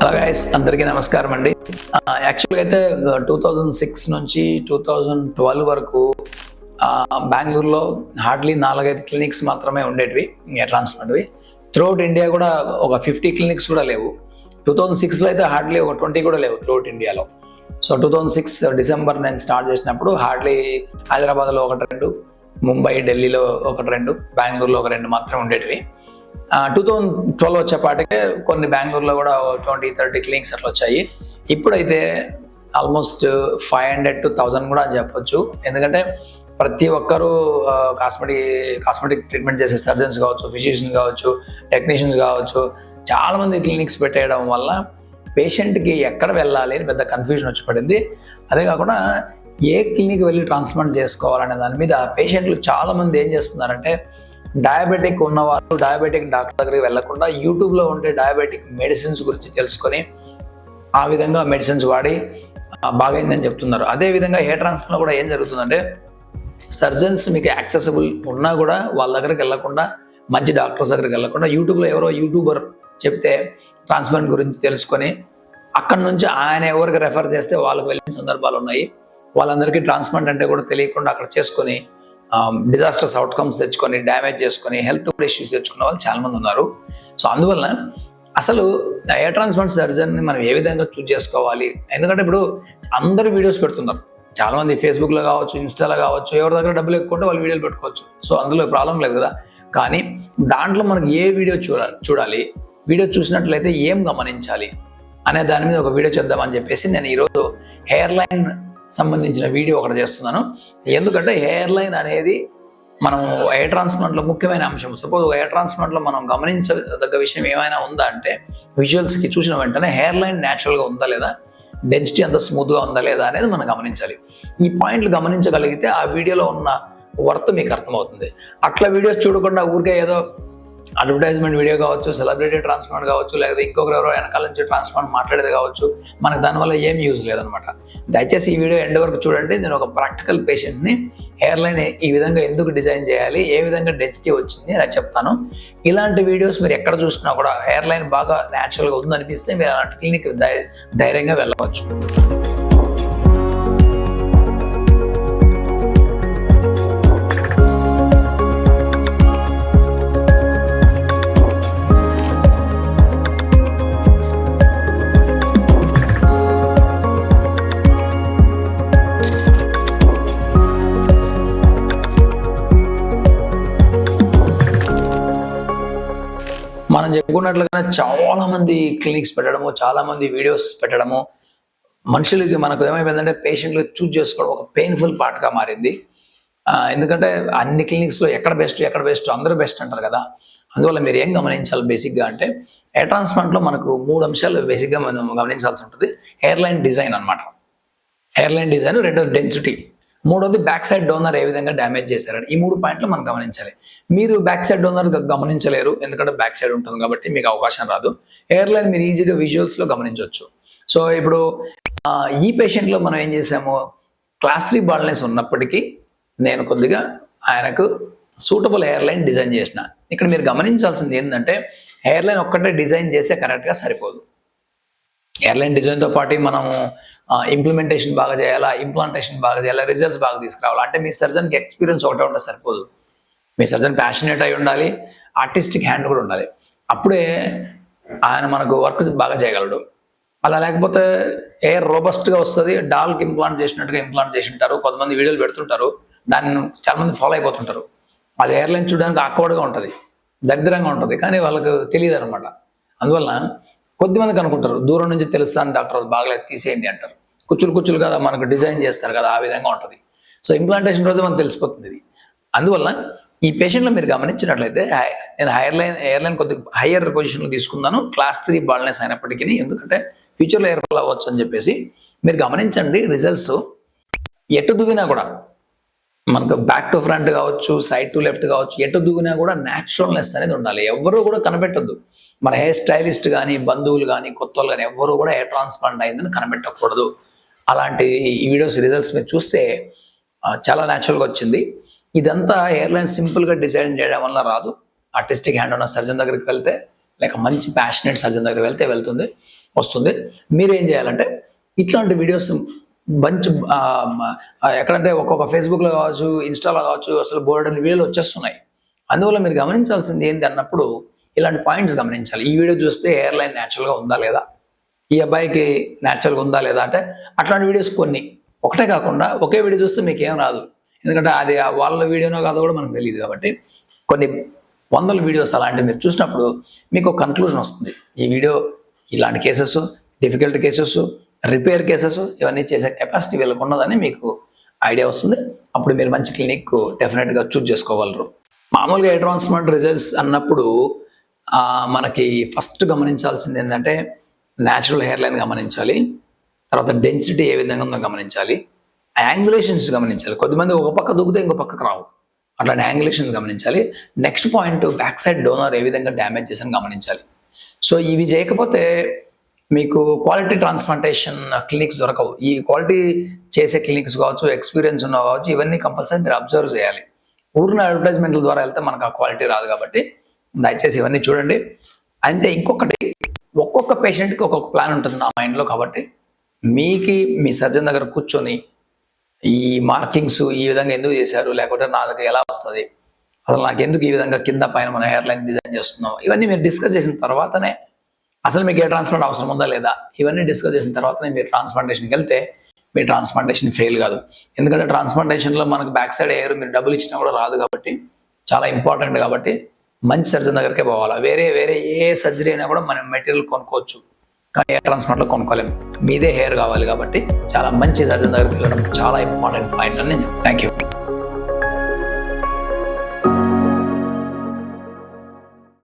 Hello guys, అందరికీ నమస్కారం అండి. యాక్చువల్గా అయితే 2006 నుంచి 2012 వరకు బెంగళూరులో హార్డ్లీ 4-5 క్లినిక్స్ మాత్రమే ఉండేటివి ట్రాన్స్ప్లాంట్వి. త్రూఅవుట్ ఇండియా కూడా ఒక 50 క్లినిక్స్ కూడా లేవు. 2006లో అయితే హార్డ్లీ ఒక 20 కూడా లేవు త్రూఅవుట్ ఇండియాలో. సో 2006 డిసెంబర్ నేను స్టార్ట్ చేసినప్పుడు హార్డ్లీ హైదరాబాద్లో 1-2, ముంబై, ఢిల్లీలో 1-2, బెంగళూరులో 1-2 మాత్రమే ఉండేటివి. 2012 వచ్చేపాటికే కొన్ని బెంగళూరులో కూడా 20-30 క్లినిక్స్ అట్లా వచ్చాయి. ఇప్పుడైతే ఆల్మోస్ట్ 500 to 1000 కూడా అని చెప్పొచ్చు. ఎందుకంటే ప్రతి ఒక్కరూ కాస్మెటిక్ ట్రీట్మెంట్ చేసే సర్జన్స్ కావచ్చు, ఫిజిషియన్స్ కావచ్చు, టెక్నీషియన్స్ కావచ్చు, చాలామంది క్లినిక్స్ పెట్టేయడం వల్ల పేషెంట్కి ఎక్కడ వెళ్ళాలి అని పెద్ద కన్ఫ్యూజన్ వచ్చి పడింది. అదే కాకుండా ఏ క్లినిక్ వెళ్ళి ట్రాన్స్ప్లాంట్ చేసుకోవాలనే దాని మీద పేషెంట్లు చాలామంది ఏం చేస్తున్నారంటే, డయాబెటిక్ ఉన్నవాళ్ళు డయాబెటిక్ డాక్టర్ దగ్గరికి వెళ్లకుండా యూట్యూబ్లో ఉండే డయాబెటిక్ మెడిసిన్స్ గురించి తెలుసుకొని ఆ విధంగా మెడిసిన్స్ వాడి బాగైందని చెప్తున్నారు. అదేవిధంగా హెయిర్ ట్రాన్స్ప్లాంట్ కూడా ఏం జరుగుతుందంటే, సర్జన్స్ మీకు యాక్సెసిబుల్ ఉన్నా కూడా వాళ్ళ దగ్గరికి వెళ్లకుండా, మంచి డాక్టర్స్ దగ్గరికి వెళ్లకుండా యూట్యూబ్లో ఎవరో యూట్యూబర్ చెప్తే ట్రాన్స్ప్లాంట్ గురించి తెలుసుకొని అక్కడి నుంచి ఆయన ఎవరికి రెఫర్ చేస్తే వాళ్ళకి వెళ్ళిన సందర్భాలు ఉన్నాయి. వాళ్ళందరికీ ట్రాన్స్ప్లాంట్ అంటే కూడా తెలియకుండా అక్కడ చేసుకొని డిజాస్టర్స్ అవుట్కమ్స్ తెచ్చుకొని, డ్యామేజ్ చేసుకొని, హెల్త్ కూడా ఇష్యూస్ తెచ్చుకున్న వాళ్ళు చాలా మంది ఉన్నారు. సో అందువల్ల అసలు హెయిర్ ట్రాన్స్ప్లాంట్ సర్జన్ని మనం ఏ విధంగా చూజ్ చేసుకోవాలి? ఎందుకంటే ఇప్పుడు అందరూ వీడియోస్ పెడుతున్నారు. చాలా మంది ఫేస్బుక్లో కావచ్చు, ఇన్స్టాలో కావచ్చు, ఎవరి దగ్గర డబ్బులు ఎక్కువ ఉంటే వాళ్ళు వీడియోలు పెట్టుకోవచ్చు. సో అందులో ప్రాబ్లం లేదు కదా. కానీ దాంట్లో మనకి ఏ వీడియో చూడాలి, వీడియో చూసినట్లయితే ఏం గమనించాలి అనే దాని మీద ఒక వీడియో చేద్దామని చెప్పేసి నేను ఈరోజు హెయిర్ లైన్ సంబంధించిన వీడియో ఒకటి చేస్తున్నాను. ఎందుకంటే హెయిర్ లైన్ అనేది మనం హెయిర్ ట్రాన్స్ప్లాంట్లో ముఖ్యమైన అంశం. సపోజ్ హెయిర్ ట్రాన్స్ప్లాంట్లో మనం గమనించదగ్గ విషయం ఏమైనా ఉందా అంటే, విజువల్స్కి చూసిన వెంటనే హెయిర్ లైన్ న్యాచురల్గా ఉందా లేదా, డెన్సిటీ అంత స్మూత్గా ఉందా లేదా అనేది మనం గమనించాలి. ఈ పాయింట్లు గమనించగలిగితే ఆ వీడియోలో ఉన్న వర్త్ మీకు అర్థమవుతుంది. అట్లా వీడియోస్ చూడకుండా ఊరికే ఏదో అడ్వర్టైజ్మెంట్ వీడియో కావచ్చు, సెలబ్రిటీ ట్రాన్స్ప్లాంట్ కావచ్చు, లేదా ఇంకొకరు ఎవరో వెనకాల నుంచి ట్రాన్స్ప్లాంట్ మాట్లాడేది కావచ్చు, మనకు దానివల్ల ఏం యూజ్ లేదనమాట. దయచేసి ఈ వీడియో ఎండ్ వరకు చూడండి. నేను ఒక ప్రాక్టికల్ పేషెంట్ని హెయిర్ లైన్ ఈ విధంగా ఎందుకు డిజైన్ చేయాలి, ఏ విధంగా డెన్సిటీ వచ్చింది అని చెప్తాను. ఇలాంటి వీడియోస్ మీరు ఎక్కడ చూసినా కూడా హెయిర్ లైన్ బాగా న్యాచురల్గా ఉందనిపిస్తే మీరు అలాంటి క్లినిక్ ధైర్యంగా వెళ్ళవచ్చు. మనం చెప్పుకున్నట్లుగా చాలా మంది క్లినిక్స్ పెట్టడము, చాలా మంది వీడియోస్ పెట్టడము మనుషులకి, మనకు ఏమైపోయిందంటే పేషెంట్లు చూజ్ చేసుకోవడం ఒక పెయిన్ఫుల్ పార్ట్గా మారింది. ఎందుకంటే అన్ని క్లినిక్స్లో ఎక్కడ బెస్ట్ అందరూ బెస్ట్ అంటారు కదా. అందువల్ల మీరు ఏం గమనించాలి బేసిక్గా అంటే, హెయిర్ ట్రాన్స్ప్లాంట్లో మనకు 3 అంశాలు బేసిక్గా మనం గమనించాల్సి ఉంటుంది. హెయిర్ లైన్ డిజైన్ అనమాట. హెయిర్ లైన్ డిజైన్, రెండోది డెన్సిటీ, మూడోది బ్యాక్ సైడ్ డోనర్ ఏ విధంగా డ్యామేజ్ చేశారని. ఈ 3 పాయింట్లు మనం గమనించాలి. మీరు బ్యాక్ సైడ్ డోనర్ గమనించలేరు, ఎందుకంటే బ్యాక్ సైడ్ ఉంటుంది కాబట్టి మీకు అవకాశం రాదు. హెయిర్ లైన్ మీరు ఈజీగా విజువల్స్లో గమనించవచ్చు. సో ఇప్పుడు ఈ పేషెంట్లో మనం ఏం చేసాము, క్లాస్ 3 బాల్నెస్ ఉన్నప్పటికీ నేను కొద్దిగా ఆయనకు సూటబుల్ హెయిర్ లైన్ డిజైన్ చేసిన. ఇక్కడ మీరు గమనించాల్సింది ఏంటంటే, హెయిర్ లైన్ ఒక్కటే డిజైన్ చేస్తే కరెక్ట్గా సరిపోదు. హెయిర్ లైన్ డిజైన్తో పాటు మనము ఇంప్లిమెంటేషన్ బాగా చేయాలా, ఇంప్లాంటేషన్ బాగా చేయాలా, రిజల్ట్స్ బాగా తీసుకురావాలి. అంటే మీ సర్జన్కి ఎక్స్పీరియన్స్ ఒకటే ఉంటే సరిపోదు. మీ సర్జన్ ప్యాషనేట్ అయి ఉండాలి, ఆర్టిస్టిక్ హ్యాండ్ కూడా ఉండాలి. అప్పుడే ఆయన మనకు వర్క్ బాగా చేయగలడు. అలా లేకపోతే హెయిర్ రోబస్ట్గా వస్తుంది, డాల్కి ఇంప్లాంట్ చేసినట్టుగా ఇంప్లాంట్ చేసి ఉంటారు. కొంతమంది వీడియోలు పెడుతుంటారు, దాన్ని చాలామంది ఫాలో అయిపోతుంటారు. అది హెయిర్ లైన్ చూడడానికి ఆక్వర్డ్గా ఉంటుంది, దరిద్రంగా ఉంటుంది, కానీ వాళ్ళకు తెలియదు అనమాట. అందువల్ల కొద్దిమందికి అనుకుంటారు, దూరం నుంచి తెలుస్తాను డాక్టర్ బాగలేదు తీసేయండి అంటారు. కుచ్చులు కదా మనకు డిజైన్ చేస్తారు కదా, ఆ విధంగా ఉంటుంది. సో ఇంప్లాంటేషన్ రోజు మనకు తెలిసిపోతుంది ఇది. అందువల్ల ఈ పేషెంట్లో మీరు గమనించినట్లయితే నేను హెయిర్ లైన్ కొద్దిగా హయ్యర్ పొజిషన్లో తీసుకున్నాను, క్లాస్ 3 బాల్నెస్ అయినప్పటికీ, ఎందుకంటే ఫ్యూచర్లో హెయిర్ ఫాల్ అవ్వచ్చు అని చెప్పేసి. మీరు గమనించండి రిజల్ట్స్ ఎటు దువ్వినా కూడా, మనకు బ్యాక్ టు ఫ్రంట్ కావచ్చు, సైడ్ టు లెఫ్ట్ కావచ్చు, ఎటు దువ్వినా కూడా న్యాచురల్నెస్ అనేది ఉండాలి. ఎవరు కూడా కనిపెట్టద్దు. మన హెయిర్ స్టైలిస్ట్ కానీ, బంధువులు కానీ, కొత్త వాళ్ళు కానీ ఎవరు కూడా హెయిర్ ట్రాన్స్ప్లాంట్ అయిందని కనిపెట్టకూడదు. అలాంటి ఈ వీడియోస్ రిజల్ట్స్ మీరు చూస్తే చాలా న్యాచురల్గా వచ్చింది. ఇదంతా హెయిర్ లైన్ సింపుల్గా డిజైన్ చేయడం వల్ల రాదు. ఆర్టిస్టిక్ హ్యాండ్ ఉన్న సర్జన్ దగ్గరికి వెళ్తే, లేక మంచి ప్యాషనేట్ సర్జన్ దగ్గరికి వెళ్తే వెళ్తుంది. వస్తుంది. మీరేం చేయాలంటే ఇట్లాంటి వీడియోస్ మంచి ఎక్కడంటే ఒక్కొక్క ఫేస్బుక్లో కావచ్చు, ఇన్స్టాలో కావచ్చు, అసలు బోర్డు వీడియోలు వచ్చేస్తున్నాయి. అందువల్ల మీరు గమనించాల్సింది ఏంటి అన్నప్పుడు ఇలాంటి పాయింట్స్ గమనించాలి. ఈ వీడియో చూస్తే హెయిర్ లైన్ న్యాచురల్గా ఉందా లేదా, ఈ అబ్బాయికి న్యాచురల్గా ఉందా లేదా అంటే అట్లాంటి వీడియోస్ కొన్ని, ఒకటే కాకుండా ఒకే వీడియో చూస్తే మీకు ఏం రాదు, ఎందుకంటే అది వాళ్ళ వీడియోనో కాదో కూడా మనకు తెలియదు. కాబట్టి కొన్ని వందల వీడియోస్ అలాంటివి మీరు చూసినప్పుడు మీకు ఒక కన్క్లూజన్ వస్తుంది. ఈ వీడియో ఇలాంటి cases, difficult cases, repair cases ఇవన్నీ చేసే కెపాసిటీ వీళ్ళకు ఉన్నదని మీకు ఐడియా వస్తుంది. అప్పుడు మీరు మంచి క్లినిక్ డెఫినెట్గా చూజ్ చేసుకోగలరు. మామూలుగా హెయిర్ ట్రాన్స్ప్లాంట్ రిజల్ట్స్ అన్నప్పుడు మనకి ఫస్ట్ గమనించాల్సింది ఏంటంటే న్యాచురల్ హెయిర్ లైన్ గమనించాలి, తర్వాత డెన్సిటీ ఏ విధంగా ఉందో గమనించాలి, యాంగులేషన్స్ గమనించాలి. కొద్దిమంది ఒక పక్క దూకితే ఇంకో పక్కకు రావు, అట్లాంటి యాంగులేషన్స్ గమనించాలి. Next point back side donor ఏ విధంగా డ్యామేజ్ చేసాను గమనించాలి. సో ఇవి చేయకపోతే మీకు క్వాలిటీ ట్రాన్స్ప్లాంటేషన్ క్లినిక్స్ దొరకవు. ఈ క్వాలిటీ చేసే క్లినిక్స్ కావచ్చు, ఎక్స్పీరియన్స్ ఉన్న కావచ్చు, ఇవన్నీ కంపల్సరీ మీరు అబ్జర్వ్ చేయాలి. ఊరిన అడ్వర్టైజ్మెంట్ల ద్వారా వెళ్తే మనకు ఆ క్వాలిటీ రాదు. కాబట్టి దయచేసి ఇవన్నీ చూడండి. అంతే, ఇంకొకటి, ఒక్కొక్క పేషెంట్కి ఒక్కొక్క ప్లాన్ ఉంటుంది నా మైండ్లో. కాబట్టి మీ సర్జన్ దగ్గర కూర్చొని ఈ మార్కింగ్స్ ఈ విధంగా ఎందుకు చేశారు, లేకపోతే నా దగ్గర ఎలా వస్తుంది, అసలు నాకు ఎందుకు ఈ విధంగా కింద పైన మన హెయిర్ లైన్ డిజైన్ చేస్తున్నాం, ఇవన్నీ మీరు డిస్కస్ చేసిన తర్వాతనే అసలు మీకు ఏ ట్రాన్స్ప్లాంట్ అవసరం ఉందా లేదా ఇవన్నీ డిస్కస్ చేసిన తర్వాతనే మీరు ట్రాన్స్ప్లాంటేషన్కి వెళ్తే మీ ట్రాన్స్ప్లాంటేషన్ ఫెయిల్ కాదు. ఎందుకంటే ట్రాన్స్ప్లాంటేషన్లో మనకు బ్యాక్ సైడ్ హెయిర్ మీరు డబ్బులు ఇచ్చినా కూడా రాదు. కాబట్టి చాలా ఇంపార్టెంట్. కాబట్టి మంచి సర్జన్ దగ్గరికే పోవాలా. వేరే ఏ సర్జరీ అయినా కూడా మనం మెటీరియల్ కొనుక్కోవచ్చు, కానీ ఏ ట్రాన్స్ప్లాంట్లో కొనుక్కోలేము. మీదే హెయిర్ కావాలి. కాబట్టి చాలా మంచి సర్జన్ దగ్గరికి వెళ్ళడం చాలా ఇంపార్టెంట్ పాయింట్ అని నేను. Thank you.